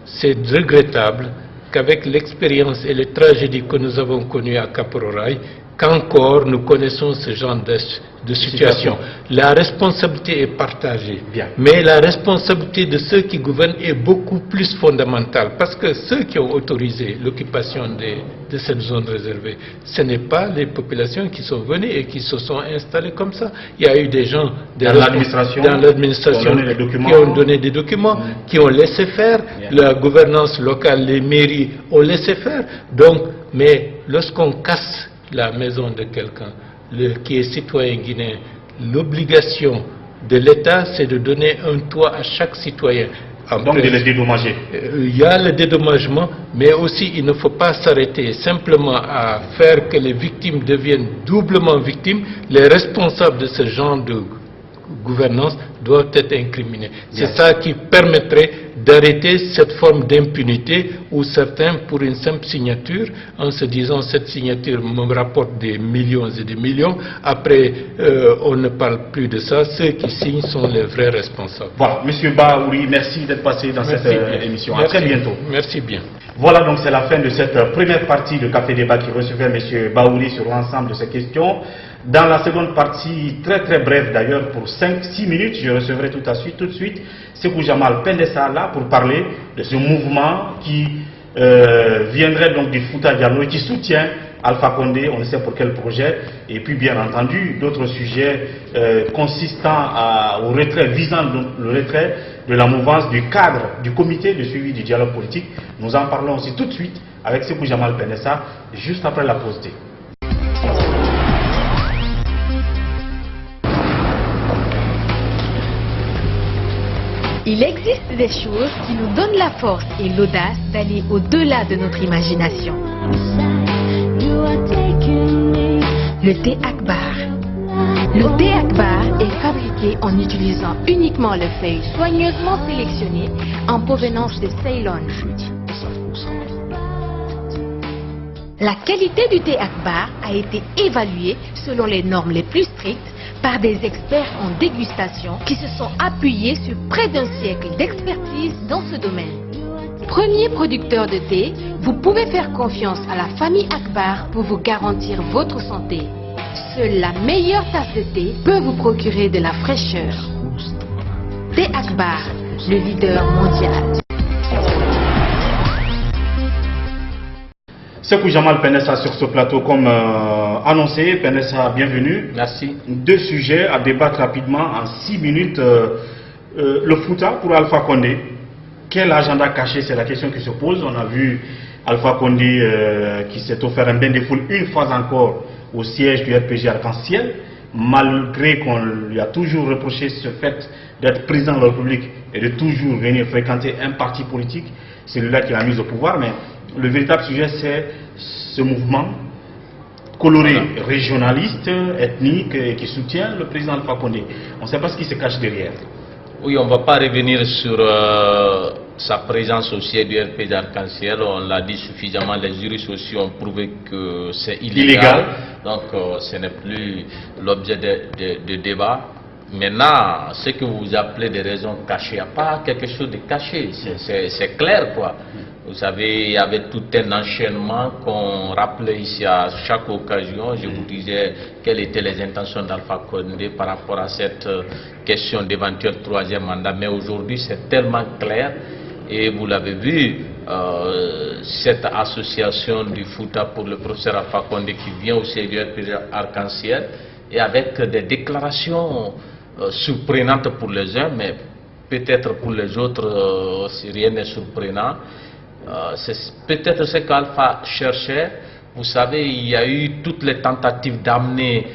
c'est regrettable qu'avec l'expérience et les tragédies que nous avons connues à Kapororaï, qu'encore nous connaissons ce genre de situation. La responsabilité est partagée, mais la responsabilité de ceux qui gouvernent est beaucoup plus fondamentale, parce que ceux qui ont autorisé l'occupation de cette zone réservée, ce n'est pas les populations qui sont venues et qui se sont installées comme ça. Il y a eu des gens dans l'administration qui ont donné des documents, qui ont laissé faire, la gouvernance locale, les mairies ont laissé faire. Donc, mais lorsqu'on casse la maison de quelqu'un qui est citoyen guinéen, l'obligation de l'État, c'est de donner un toit à chaque citoyen. Donc de les dédommager. Il y a le dédommagement, mais aussi il ne faut pas s'arrêter simplement à faire que les victimes deviennent doublement victimes. Les responsables de ce genre de gouvernance doivent être incriminés. C'est ça qui permettrait d'arrêter cette forme d'impunité où certains, pour une simple signature, en se disant cette signature me rapporte des millions et des millions, après on ne parle plus de ça, ceux qui signent sont les vrais responsables. Voilà, Monsieur Bahouri, merci d'être passé dans cette émission. À très bientôt. Merci bien. Voilà, donc c'est la fin de cette première partie de Café Débat qui recevait M. Bahouri sur l'ensemble de ces questions. Dans la seconde partie, très brève d'ailleurs, pour 5-6 minutes, je recevrai tout de suite Sékou Jamal Pendessa là pour parler de ce mouvement qui viendrait donc du Fouta Djallon et qui soutient Alpha Condé, on ne sait pour quel projet, et puis bien entendu d'autres sujets consistant au retrait, visant donc le retrait de la mouvance du cadre du comité de suivi du dialogue politique. Nous en parlons aussi tout de suite avec Sékou Jamal Pendessa, juste après la pause D. Il existe des choses qui nous donnent la force et l'audace d'aller au-delà de notre imagination. Le thé Akbar. Le thé Akbar est fabriqué en utilisant uniquement les feuilles soigneusement sélectionnées en provenance de Ceylon. La qualité du thé Akbar a été évaluée selon les normes les plus strictes par des experts en dégustation qui se sont appuyés sur près d'un siècle d'expertise dans ce domaine. Premier producteur de thé, vous pouvez faire confiance à la famille Akbar pour vous garantir votre santé. Seule la meilleure tasse de thé peut vous procurer de la fraîcheur. Thé Akbar, le leader mondial. Sékou Jamal Pendessa sur ce plateau comme annoncé. Pendessa, bienvenue. Merci. Deux sujets à débattre rapidement en 6 minutes. Le Fouta pour Alpha Condé. Quel agenda caché? C'est la question qui se pose. On a vu Alpha Condé qui s'est offert un bain de foule une fois encore au siège du RPG Arc-en-Ciel, malgré qu'on lui a toujours reproché ce fait d'être président de la République et de toujours venir fréquenter un parti politique. C'est lui-là qui l'a mis au pouvoir, mais le véritable sujet, c'est ce mouvement coloré, régionaliste, ethnique, et qui soutient le président Alpha Condé. On ne sait pas ce qui se cache derrière. Oui, on ne va pas revenir sur sa présence au siège du RPG Arc-en-Ciel. On l'a dit suffisamment, les juristes aussi ont prouvé que c'est illégal. Donc ce n'est plus l'objet de débat. Maintenant, ce que vous appelez des raisons cachées, il n'y a pas quelque chose de caché, c'est clair quoi. Vous savez, il y avait tout un enchaînement qu'on rappelait ici à chaque occasion. Je vous disais quelles étaient les intentions d'Alpha Condé par rapport à cette question d'éventuel troisième mandat. Mais aujourd'hui, c'est tellement clair. Et vous l'avez vu, cette association du Fouta pour le professeur Alpha Condé qui vient au CDR Arc-en-Ciel et avec des déclarations surprenantes pour les uns, mais peut-être pour les autres, rien n'est surprenant. C'est peut-être ce qu'Alpha cherchait. Vous savez, il y a eu toutes les tentatives d'amener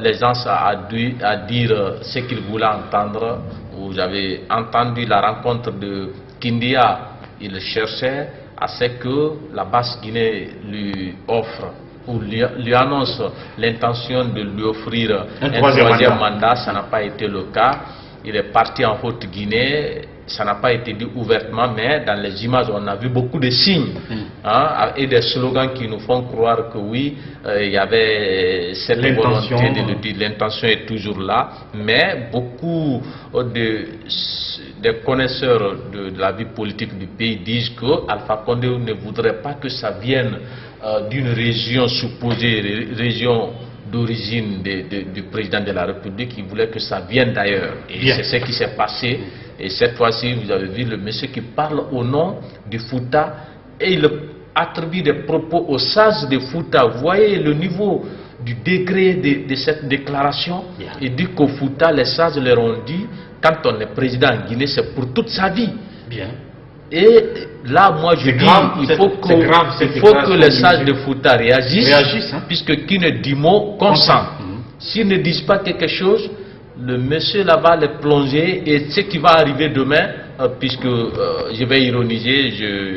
les gens à dire ce qu'ils voulaient entendre. Vous avez entendu la rencontre de Kindia. Il cherchait à ce que la Basse-Guinée lui offre ou lui annonce l'intention de lui offrir un troisième mandat. Ça n'a pas été le cas. Il est parti en Haute-Guinée. Ça n'a pas été dit ouvertement, mais dans les images, on a vu beaucoup de signes et des slogans qui nous font croire que oui, il y avait cette volonté de le dire. L'intention est toujours là, mais beaucoup des connaisseurs de la vie politique du pays disent que Alpha Condé ne voudrait pas que ça vienne d'une région supposée, région d'origine du président de la République. Il voulait que ça vienne d'ailleurs. Et c'est ce qui s'est passé. Et cette fois-ci, vous avez vu le monsieur qui parle au nom du Fouta et il attribue des propos aux sages de Fouta. Vous voyez le niveau du degré de cette déclaration. Il dit qu'au Fouta, les sages leur ont dit, quand on est président en Guinée, c'est pour toute sa vie. Et là, moi, je dis, il faut que les sages de Fouta réagissent puisque qui ne dit mot consent. S'ils ne disent pas quelque chose, le monsieur là va les plonger et ce qui va arriver demain, puisque je vais ironiser,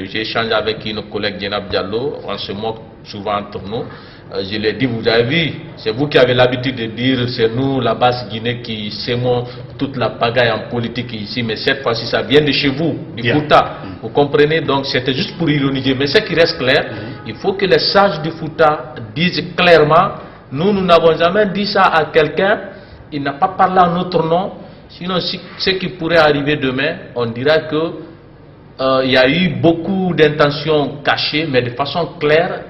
j'ai échangé avec une collègue Djenab Diallo, on se moque souvent entre nous. Je lui ai dit, vous avez vu, c'est vous qui avez l'habitude de dire, c'est nous, la basse Guinée, qui sémons toute la pagaille en politique ici, mais cette fois-ci, ça vient de chez vous, du Fouta. Vous comprenez? Donc, c'était juste pour ironiser. Mais ce qui reste clair, il faut que les sages du Fouta disent clairement, nous n'avons jamais dit ça à quelqu'un, il n'a pas parlé en notre nom, sinon, ce qui pourrait arriver demain, on dira que il y a eu beaucoup d'intentions cachées, mais de façon claire,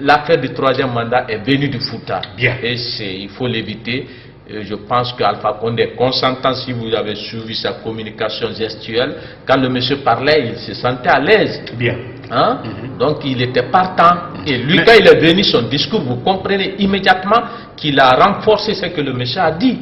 l'affaire du troisième mandat est venue du Fouta. Et il faut l'éviter. Je pense qu'Alpha Condé est consentant. Si vous avez suivi sa communication gestuelle, quand le monsieur parlait, il se sentait à l'aise. Hein? Donc il était partant. Et lui, quand il est venu, son discours, vous comprenez immédiatement qu'il a renforcé ce que le monsieur a dit.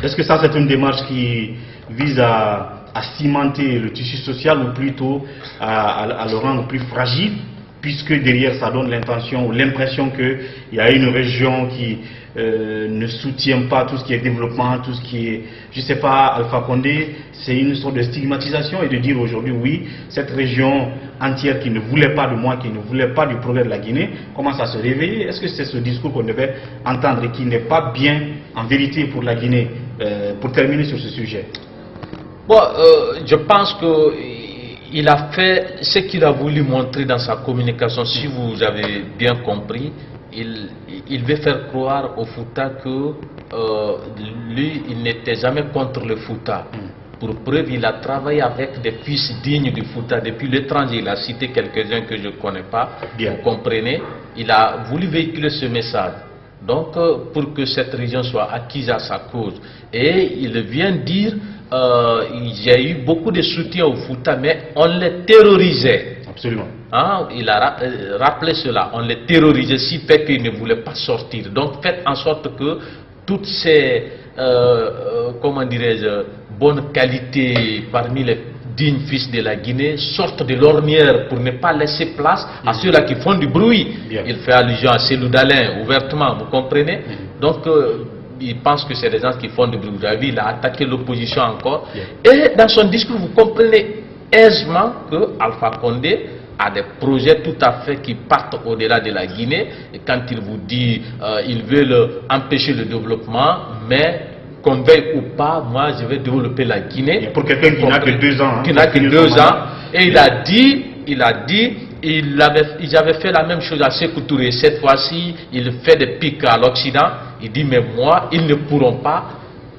Est-ce que ça, c'est une démarche qui vise à cimenter le tissu social ou plutôt à le rendre plus fragile, puisque derrière ça donne l'intention ou l'impression qu'il y a une région qui ne soutient pas tout ce qui est développement, tout ce qui est, je ne sais pas, Alpha Condé, c'est une sorte de stigmatisation et de dire aujourd'hui, oui, cette région entière qui ne voulait pas de moi, qui ne voulait pas du progrès de la Guinée, commence à se réveiller. Est-ce que c'est ce discours qu'on devait entendre et qui n'est pas bien en vérité pour la Guinée, pour terminer sur ce sujet? Bon, je pense que il a fait ce qu'il a voulu montrer dans sa communication. Si vous avez bien compris, il veut faire croire au Fouta que lui, il n'était jamais contre le Fouta. Pour preuve, il a travaillé avec des fils dignes du Fouta depuis l'étranger. Il a cité quelques-uns que je ne connais pas. Vous comprenez? Il a voulu véhiculer ce message. Donc, pour que cette région soit acquise à sa cause. Et il vient dire, il y a eu beaucoup de soutien au Fouta, mais on les terrorisait. Absolument. Hein? Il a rappelé cela. On les terrorisait, si fait qu'ils ne voulaient pas sortir. Donc, faites en sorte que toutes ces, comment dirais-je, bonnes qualités parmi les dignes fils de la Guinée sortent de l'ornière pour ne pas laisser place à ceux-là qui font du bruit. Il fait allusion à Cellou Dalein ouvertement, vous comprenez? Donc, il pense que c'est des gens qui font du bruit. Vous avez vu, il a attaqué l'opposition encore. Et dans son discours, vous comprenez aisément que Alpha Condé a des projets tout à fait qui partent au-delà de la Guinée. Et quand il vous dit il veut empêcher le développement, mais qu'on veuille ou pas, moi je vais développer la Guinée. Et pour quelqu'un qui n'a que 2 ans. Qui n'a que 2 ans. Et il a dit, ils avaient fait la même chose à Sékou Touré. Cette fois-ci, il fait des pics à l'Occident. Il dit, mais moi, ils ne pourront pas.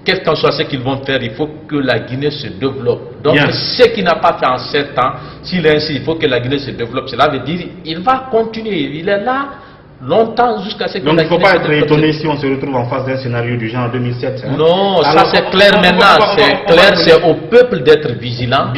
Quel qu'en soit ce qu'ils vont faire, il faut que la Guinée se développe. Donc, ce qu'il n'a pas fait en 7 ans, s'il est ainsi, il faut que la Guinée se développe. Cela veut dire qu'il va continuer. Il est là longtemps jusqu'à ce que donc, il ne faut pas être étonné si on se retrouve en face d'un scénario du genre 2007. Hein? Non, alors, ça c'est clair maintenant. C'est clair, c'est au peuple d'être vigilant.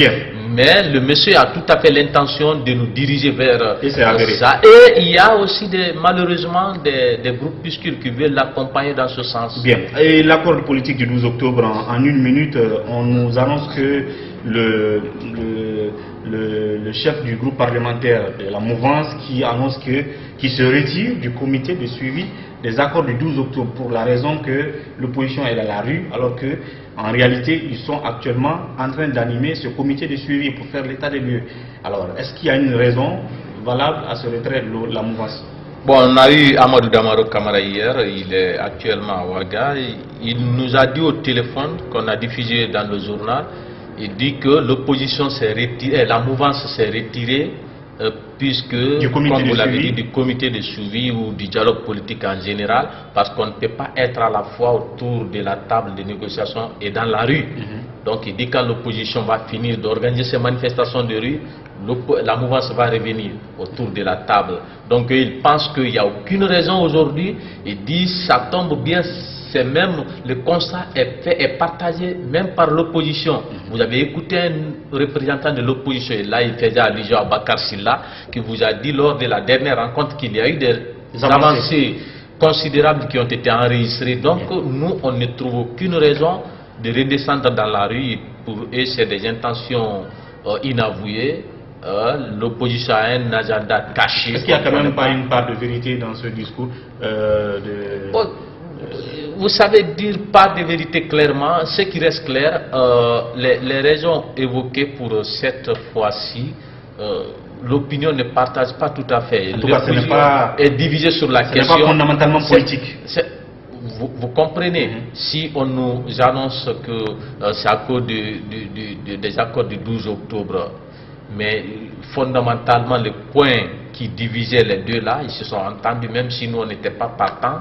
Mais le monsieur a tout à fait l'intention de nous diriger vers ça. Et il y a aussi malheureusement des groupuscules qui veulent l'accompagner dans ce sens. Et l'accord politique du 12 octobre, en 1 minute, on nous annonce que le chef du groupe parlementaire de la mouvance qui annonce qu'il se retire du comité de suivi des accords du 12 octobre pour la raison que l'opposition est dans la rue, alors que en réalité ils sont actuellement en train d'animer ce comité de suivi pour faire l'état des lieux. Alors est-ce qu'il y a une raison valable à ce retrait de la mouvance? Bon, on a eu Amadou Damaro Kamara hier, il est actuellement à Ouaga. Il nous a dit au téléphone qu'on a diffusé dans le journal, il dit que l'opposition s'est retirée, la mouvance s'est retirée puisque, comme vous l'avez dit, du comité de suivi ou du dialogue politique en général, parce qu'on ne peut pas être à la fois autour de la table de négociation et dans la rue. Donc il dit quand l'opposition va finir d'organiser ses manifestations de rue, la mouvance va revenir autour de la table. Donc il pense qu'il n'y a aucune raison aujourd'hui. Il dit ça tombe bien. C'est même le constat est fait et partagé même par l'opposition. Vous avez écouté un représentant de l'opposition, et là il faisait allusion à Bakar Silla, qui vous a dit lors de la dernière rencontre qu'il y a eu des avancées considérables qui ont été enregistrées. Donc nous, on ne trouve aucune raison de redescendre dans la rue. Pour eux, c'est des intentions inavouées. L'opposition a un agenda caché. Est-ce qu'il n'y a quand même pas une part de vérité dans ce discours vous savez dire pas de vérité clairement. Ce qui reste clair, les raisons évoquées pour cette fois-ci, l'opinion ne partage pas tout à fait. En tout cas, ce n'est pas est divisée sur la question. Ce n'est pas fondamentalement politique. Vous comprenez, si on nous annonce que c'est à cause des accords du 12 octobre, mais fondamentalement le point qui divisait les deux là, ils se sont entendus, même si nous on n'était pas partants.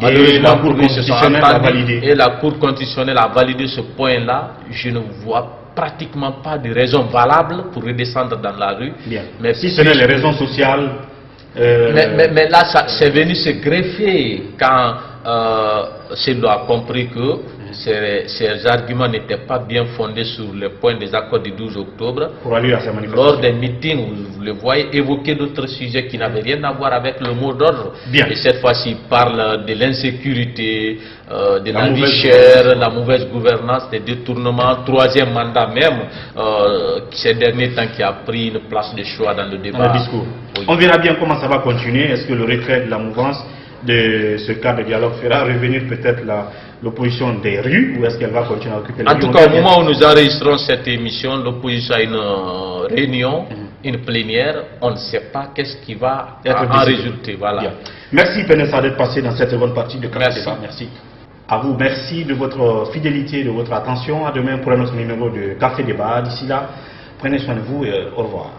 Malheureusement, la Cour constitutionnelle a validé. Et la Cour constitutionnelle a validé ce point là. Je ne vois pratiquement pas de raison valable pour redescendre dans la rue. Bien. Mais si ce n'est les raisons sociales. Mais là, c'est venu se greffer quand Cellou a compris que ces arguments n'étaient pas bien fondés sur le point des accords du 12 octobre. Pour aller à ces manifestations. Lors des meetings, vous le voyez évoquer d'autres sujets qui n'avaient rien à voir avec le mot d'ordre. Et cette fois-ci, il parle de l'insécurité, de la vie chère, la mauvaise gouvernance, des détournements, troisième mandat même, ces derniers temps qui a pris une place de choix dans le débat. Dans le discours. Oui. On verra bien comment ça va continuer. Est-ce que le retrait de la mouvance de ce cadre de dialogue fera revenir peut-être l'opposition des rues, ou est-ce qu'elle va continuer à occuper les rues? En tout cas, au moment où nous enregistrons cette émission, l'opposition a une réunion, une plénière. On ne sait pas qu'est-ce qui va en résulter. Voilà. Bien. Merci Penessa d'être passé dans cette seconde partie de Café Débat. Merci. À vous, merci de votre fidélité, de votre attention. À demain pour un autre numéro de Café Débat. D'ici là, prenez soin de vous et au revoir.